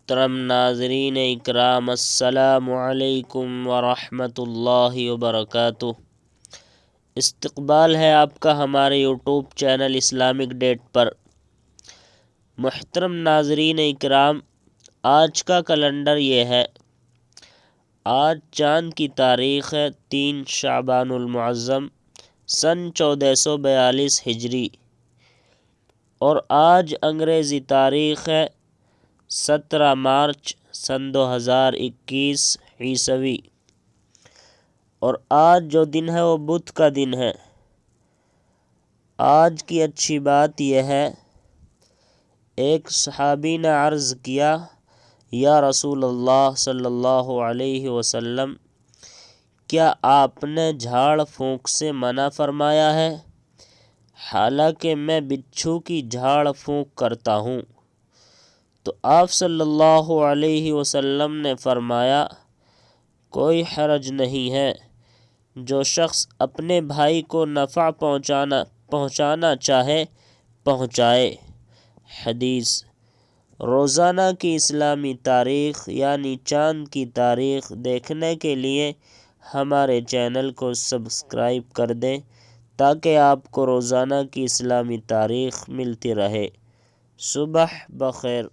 محترم ناظرین اکرام، السلام علیکم ورحمۃ اللہ وبرکاتہ۔ استقبال ہے آپ کا ہمارے یوٹیوب چینل اسلامک ڈیٹ پر۔ محترم ناظرین اکرام، آج کا کیلنڈر یہ ہے، آج چاند کی تاریخ ہے 3 شعبان المعظم سن 1442 ہجری، اور آج انگریزی تاریخ ہے 17 مارچ سن 2021 عیسوی، اور آج جو دن ہے وہ بدھ کا دن ہے۔ آج کی اچھی بات یہ ہے، ایک صحابی نے عرض کیا، یا رسول اللہ صلی اللہ علیہ وسلم، کیا آپ نے جھاڑ پھونک سے منع فرمایا ہے؟ حالانکہ میں بچھو کی جھاڑ پھونک کرتا ہوں۔ تو آپ صلی اللہ علیہ وسلم نے فرمایا، کوئی حرج نہیں ہے، جو شخص اپنے بھائی کو نفع پہنچانا چاہے پہنچائے۔ حدیث۔ روزانہ کی اسلامی تاریخ یعنی چاند کی تاریخ دیکھنے کے لیے ہمارے چینل کو سبسکرائب کر دیں تاکہ آپ کو روزانہ کی اسلامی تاریخ ملتی رہے۔ صبح بخیر۔